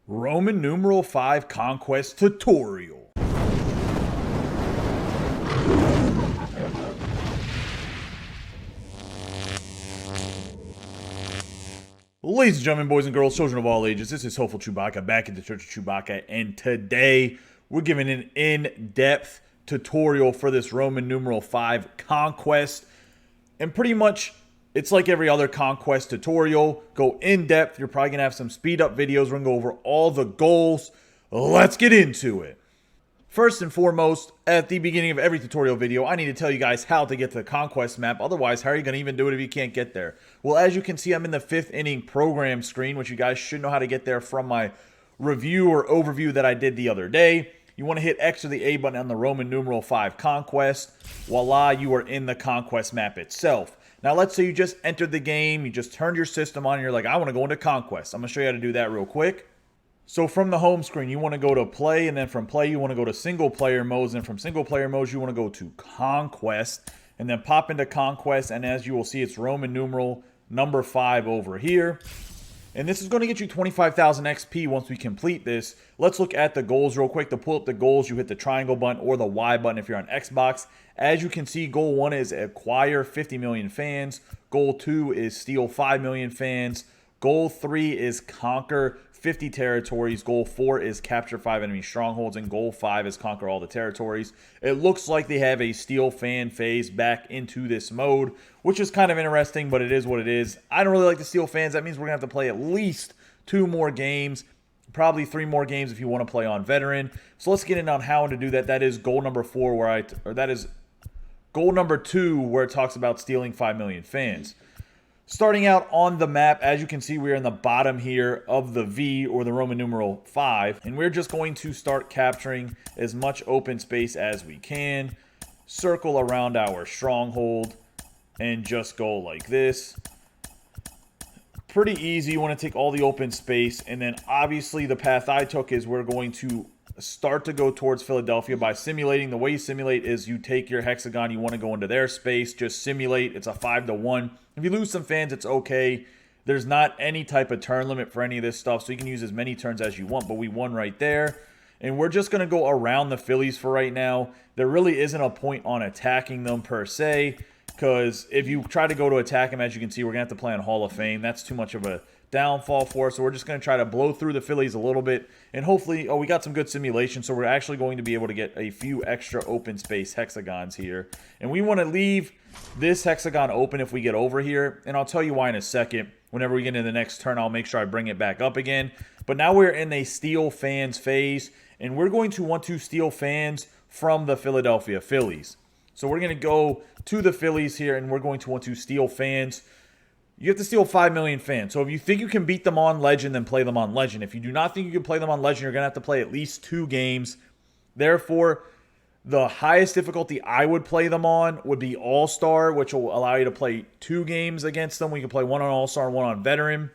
Roman numeral 5 Conquest tutorial. Ladies and gentlemen, boys and girls, children of all ages, this is Hopeful Chewbacca back at the Church of Chewbacca, and today we're giving an in-depth tutorial for this Roman numeral 5 Conquest. And pretty much, it's like every other Conquest tutorial. Go in-depth. You're probably going to have some speed-up videos. We're going to go over all the goals. Let's get into it. First and foremost, at the beginning of every tutorial video, I need to tell you guys how to get to the Conquest map. Otherwise, how are you going to even do it if you can't get there? Well, as you can see, I'm in the 5th inning program screen, which you guys should know how to get there from my review or overview that I did the other day. You want to hit X or the A button on the Roman numeral 5 Conquest. Voila, you are in the Conquest map itself. Now, let's say you just entered the game, you just turned your system on, and you're like, I want to go into Conquest. I'm going to show you how to do that real quick. So from the home screen, you want to go to play, and then from play, you want to go to single player modes, and from single player modes, you want to go to Conquest, and then pop into Conquest, and as you will see, it's Roman numeral number 5 over here. And this is going to get you 25,000 XP once we complete this. Let's look at the goals real quick. To pull up the goals, you hit the triangle button or the Y button if you're on Xbox. As you can see, goal 1 is acquire 50 million fans. Goal 2 is steal 5 million fans. Goal 3 is conquer 50 territories. Goal 4 is capture 5 enemy strongholds. And goal 5 is conquer all the territories. It looks like they have a steal fan phase back into this mode, which is kind of interesting, but it is what it is. I don't really like the steal fans. That means we're going to have to play at least 2 more games. Probably 3 more games if you want to play on veteran. So let's get in on how to do that. That is goal number 4 that is goal number 2 where it talks about stealing 5 million fans. Starting out on the map, as you can see, we're in the bottom here of the V, or the Roman numeral 5. And we're just going to start capturing as much open space as we can. Circle around our stronghold and just go like this. Pretty easy. You want to take all the open space. And then obviously the path I took is we're going to start to go towards Philadelphia by simulating. The way you simulate is you take your hexagon, you want to go into their space, just simulate. It's a 5-to-1. If you lose some fans, it's okay. There's not any type of turn limit for any of this stuff, so you can use as many turns as you want, but we won right there. And we're just going to go around the Phillies for right now. There really isn't a point on attacking them per se, because if you try to go to attack them, as you can see, we're going to have to play on Hall of Fame. That's too much of a downfall for us, so we're just going to try to blow through the Phillies a little bit, and hopefully, we got some good simulation, so we're actually going to be able to get a few extra open space hexagons here, and we want to leave this hexagon open if we get over here, and I'll tell you why in a second. Whenever we get into the next turn, I'll make sure I bring it back up again, but now we're in a steal fans phase, and we're going to want to steal fans from the Philadelphia Phillies. So we're going to go to the Phillies here, and we're going to want to steal fans. You have to steal 5 million fans. So if you think you can beat them on Legend, then play them on Legend. If you do not think you can play them on Legend, you're going to have to play at least 2 games. Therefore, the highest difficulty I would play them on would be All-Star, which will allow you to play 2 games against them. We can play 1 on All-Star and 1 on Veteran.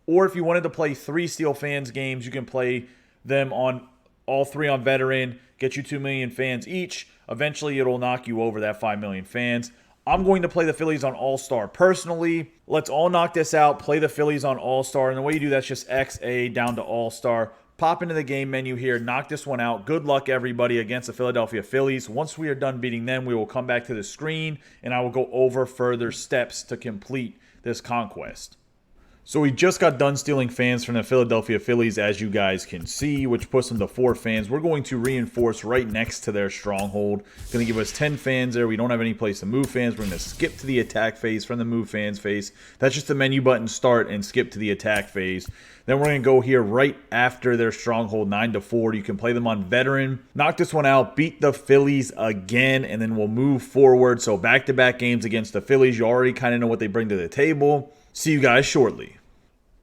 Or if you wanted to play 3 Steal Fans games, you can play them on all 3 on Veteran, get you 2 million fans each. Eventually, it'll knock you over that 5 million fans. I'm going to play the Phillies on All-Star personally. Let's all knock this out, play the Phillies on All-Star, and the way you do that's just XA down to All-Star. Pop into the game menu here, knock this one out. Good luck, everybody, against the Philadelphia Phillies. Once we are done beating them, we will come back to the screen, and I will go over further steps to complete this conquest. So we just got done stealing fans from the Philadelphia Phillies, as you guys can see, which puts them to 4 fans. We're going to reinforce right next to their stronghold. Going to give us 10 fans there. We don't have any place to move fans. We're going to skip to the attack phase from the move fans phase. That's just the menu button start and skip to the attack phase. Then we're going to go here right after their stronghold 9-4. You can play them on veteran. Knock this one out, beat the Phillies again, and then we'll move forward. So back-to-back games against the Phillies. You already kind of know what they bring to the table. See you guys shortly.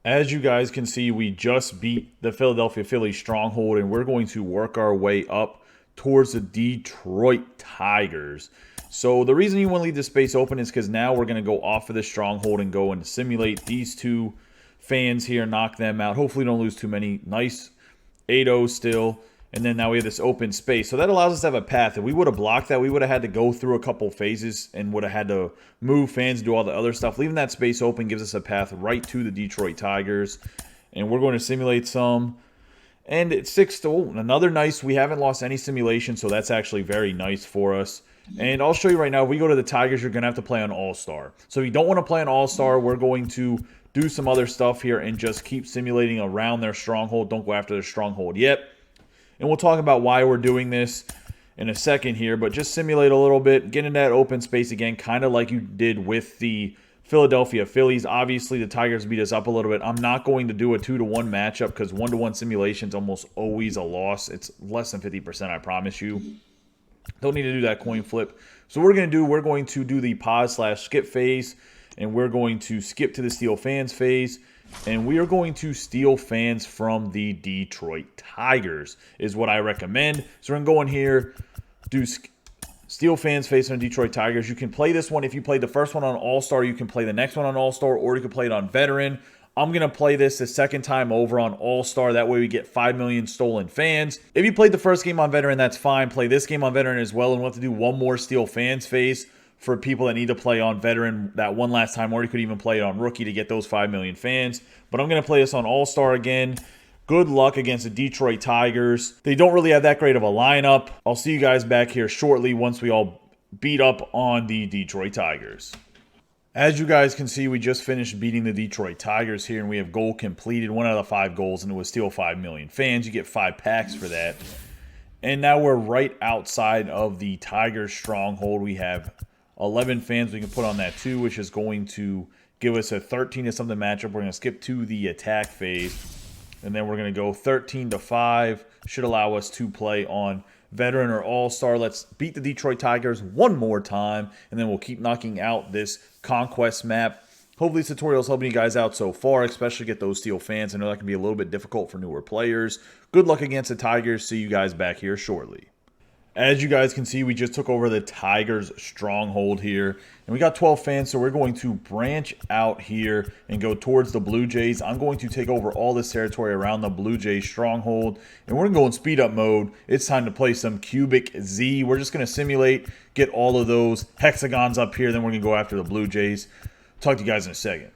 As you guys can see, we just beat the Philadelphia Phillies stronghold, and we're going to work our way up towards the Detroit Tigers. So the reason you want to leave this space open is because now we're going to go off of the stronghold and go and simulate these 2 fans here, knock them out. Hopefully don't lose too many. Nice 8-0 still. And then now we have this open space. So that allows us to have a path. If we would have blocked that, we would have had to go through a couple phases and would have had to move fans and do all the other stuff. Leaving that space open gives us a path right to the Detroit Tigers. And we're going to simulate some. And it's 6 to another nice. We haven't lost any simulation, so that's actually very nice for us. And I'll show you right now, if we go to the Tigers, you're going to have to play on All-Star. So if you don't want to play on All-Star, we're going to do some other stuff here and just keep simulating around their stronghold. Don't go after their stronghold yet. And we'll talk about why we're doing this in a second here, but just simulate a little bit, get in that open space again, kind of like you did with the Philadelphia Phillies. Obviously, the Tigers beat us up a little bit. I'm not going to do a 2-to-1 matchup because 1-to-1 simulation is almost always a loss. It's less than 50%, I promise you. Don't need to do that coin flip. So what we're going to do the pause/skip phase, and we're going to skip to the steal fans phase, and we are going to steal fans from the Detroit Tigers is what I recommend. So we're going to go in here, do steal fans face on the Detroit Tigers. You can play this one. If you played the first one on All-Star, you can play the next one on All-Star, or you can play it on Veteran. I'm going to play this the second time over on All-Star. That way we get 5 million stolen fans. If you played the first game on Veteran, that's fine. Play this game on Veteran as well, and we'll have to do one more steal fans phase for people that need to play on Veteran that one last time, or you could even play it on Rookie to get those 5 million fans. But I'm going to play this on All-Star again. Good luck against the Detroit Tigers. They don't really have that great of a lineup. I'll see you guys back here shortly once we all beat up on the Detroit Tigers. As you guys can see, we just finished beating the Detroit Tigers here, and we have goal completed, 1 out of 5 goals, and it was still 5 million fans. You get 5 packs for that. And now we're right outside of the Tigers stronghold. We have 11 fans we can put on that too, which is going to give us a 13 to something matchup. We're going to skip to the attack phase, and then we're going to go 13 to 5. Should allow us to play on Veteran or All-Star. Let's beat the Detroit Tigers one more time, and then we'll keep knocking out this Conquest map. Hopefully this tutorial is helping you guys out so far, especially get those steal fans. I know that can be a little bit difficult for newer players. Good luck against the Tigers. See you guys back here shortly. As you guys can see, we just took over the Tigers stronghold here, and we got 12 fans, so we're going to branch out here and go towards the Blue Jays. I'm going to take over all this territory around the Blue Jays stronghold, and we're going to go in speed up mode. It's time to play some Cubic Z. We're just going to simulate, get all of those hexagons up here, then we're going to go after the Blue Jays. Talk to you guys in a second.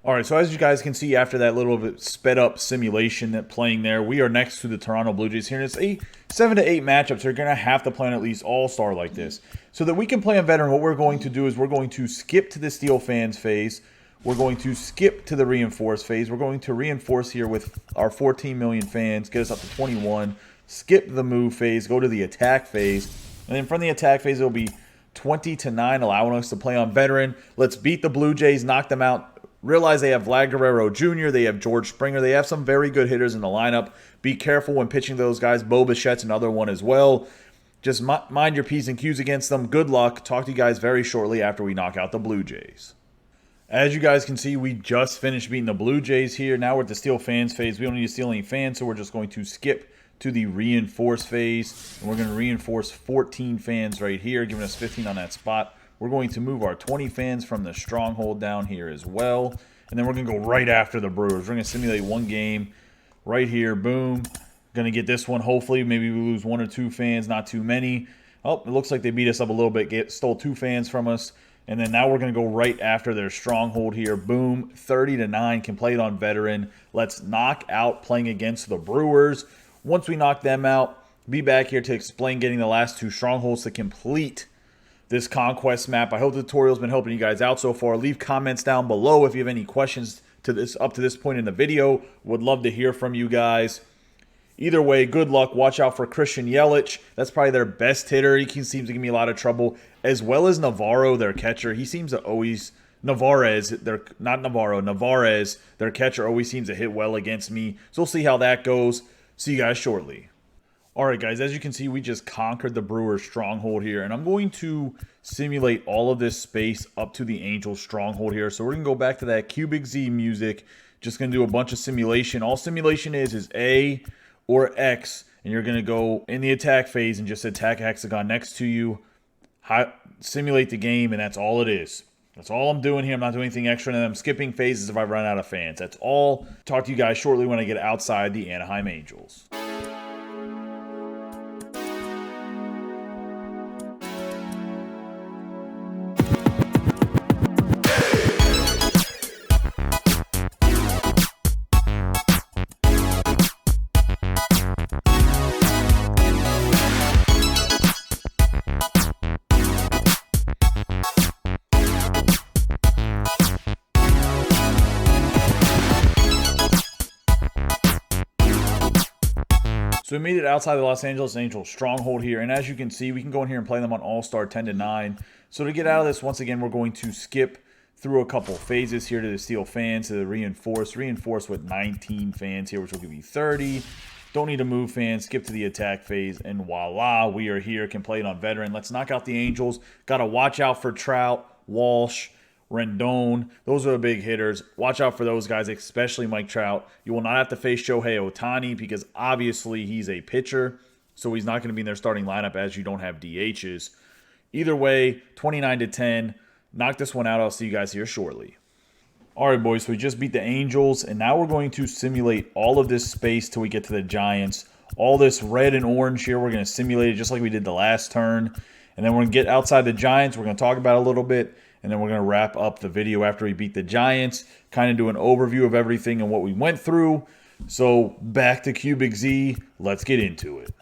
Alright, so as you guys can see, after that little bit sped up simulation that playing there, we are next to the Toronto Blue Jays here. And it's a 7 to 8 matchups. So you're going to have to play on at least All-Star like this. So that we can play on Veteran, what we're going to do is we're going to skip to the Steal Fans phase. We're going to skip to the Reinforce phase. We're going to reinforce here with our 14 million fans, get us up to 21. Skip the Move phase, go to the Attack phase. And then from the Attack phase, it'll be 20 to 9, allowing us to play on Veteran. Let's beat the Blue Jays, knock them out. Realize they have Vlad Guerrero Jr., they have George Springer, they have some very good hitters in the lineup. Be careful when pitching those guys. Bo Bichette's another one as well. Just mind your P's and Q's against them. Good luck. Talk to you guys very shortly after we knock out the Blue Jays. As you guys can see, we just finished beating the Blue Jays here. Now we're at the Steal Fans phase. We don't need to steal any fans, so we're just going to skip to the Reinforce phase. And we're going to reinforce 14 fans right here, giving us 15 on that spot. We're going to move our 20 fans from the stronghold down here as well. And then we're going to go right after the Brewers. We're going to simulate one game right here. Boom. Going to get this one. Hopefully, maybe we lose 1 or 2 fans, not too many. Oh, it looks like they beat us up a little bit. Stole 2 fans from us. And then now we're going to go right after their stronghold here. Boom. 30 to 9. Can play it on Veteran. Let's knock out playing against the Brewers. Once we knock them out, be back here to explain getting the last 2 strongholds to complete this Conquest map. I hope the tutorial's been helping you guys out so far. Leave comments down below if you have any questions to this up to this point in the video. Would love to hear from you guys. Either way, good luck. Watch out for Christian Yelich. That's probably their best hitter. He seems to give me a lot of trouble. As well as Navarro, their catcher. He seems to always... Navarez, their catcher, always seems to hit well against me. So we'll see how that goes. See you guys shortly. All right, guys, as you can see, we just conquered the Brewers stronghold here, and I'm going to simulate all of this space up to the Angels stronghold here. So we're going to go back to that cubic Z music, just going to do a bunch of simulation. All simulation is A or X, and you're going to go in the attack phase and just attack a hexagon next to you, simulate the game, and that's all it is. That's all I'm doing here. I'm not doing anything extra, and I'm skipping phases if I run out of fans. That's all. Talk to you guys shortly when I get outside the Anaheim Angels. So we made it outside the Los Angeles Angels stronghold here, and as you can see, we can go in here and play them on All-Star 10-9. So to get out of this, once again, we're going to skip through a couple phases here to the steel fans, to the reinforce with 19 fans here, which will give you 30. Don't need to move fans, skip to the attack phase, and voila, we are here, can play it on veteran. Let's knock out the Angels. Got to watch out for Trout, Walsh, Rendon. Those are the big hitters. Watch out for those guys, especially Mike Trout. You will not have to face Shohei Ohtani because obviously he's a pitcher, so he's not going to be in their starting lineup as you don't have DHs. Either way, 29-10. Knock this one out. I'll see you guys here shortly. All right, boys, so we just beat the Angels, and now we're going to simulate all of this space till we get to the Giants. All this red and orange here, we're going to simulate it just like we did the last turn. And then we're going to get outside the Giants. We're going to talk about it a little bit. And then we're going to wrap up the video after we beat the Giants, kind of do an overview of everything and what we went through. So back to Cubic Z. Let's get into it.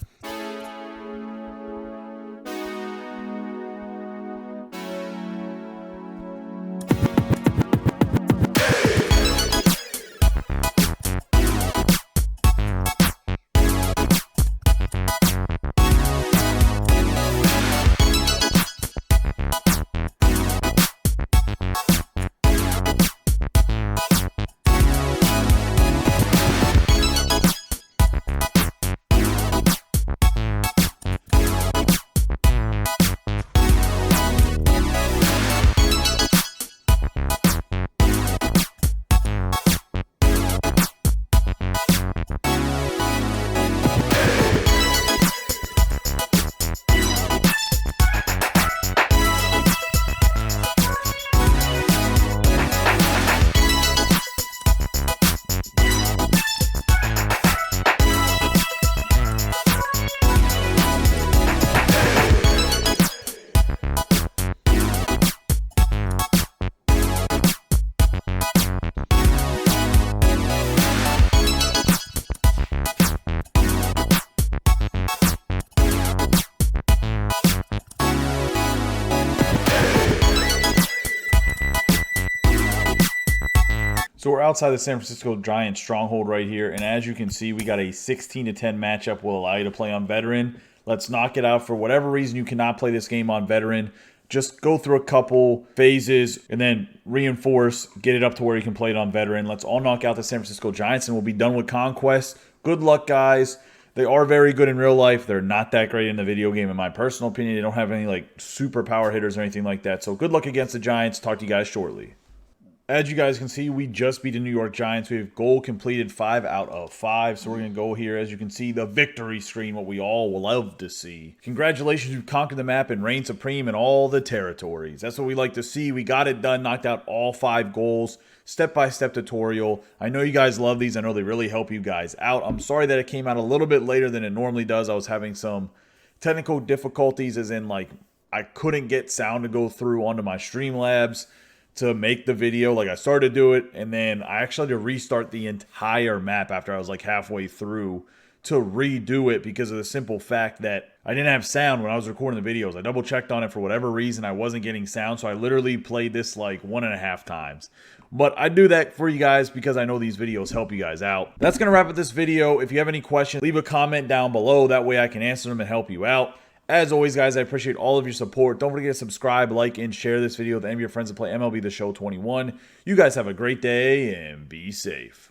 So we're outside the San Francisco Giants stronghold right here, and as you can see, we got a 16-10 matchup will allow you to play on veteran. Let's knock it out. For whatever reason you cannot play this game on veteran, just go through a couple phases and then reinforce, get it up to where you can play it on veteran. Let's all knock out the San Francisco Giants, and we'll be done with Conquest. Good luck, guys. They are very good in real life. They're not that great in the video game, in my personal opinion. They don't have any like super power hitters or anything like that. So good luck against the Giants. Talk to you guys shortly. As you guys can see, we just beat the New York Giants. We have goal completed 5 out of 5. So we're going to go here. As you can see, the victory screen, what we all will love to see. Congratulations, you've conquered the map and reigned supreme in all the territories. That's what we like to see. We got it done, knocked out all 5 goals. Step-by-step tutorial. I know you guys love these. I know they really help you guys out. I'm sorry that it came out a little bit later than it normally does. I was having some technical difficulties, as in like I couldn't get sound to go through onto my Streamlabs to make the video. Like I started to do it, and then I actually had to restart the entire map after I was like halfway through to redo it because of the simple fact that I didn't have sound when I was recording the videos. I double checked on it for whatever reason. I wasn't getting sound, so I literally played this like 1.5 times. But I do that for you guys because I know these videos help you guys out. That's going to wrap up this video. If you have any questions, leave a comment down below. That way I can answer them and help you out. As always, guys, I appreciate all of your support. Don't forget to subscribe, like, and share this video with any of your friends that play MLB The Show 21. You guys have a great day and be safe.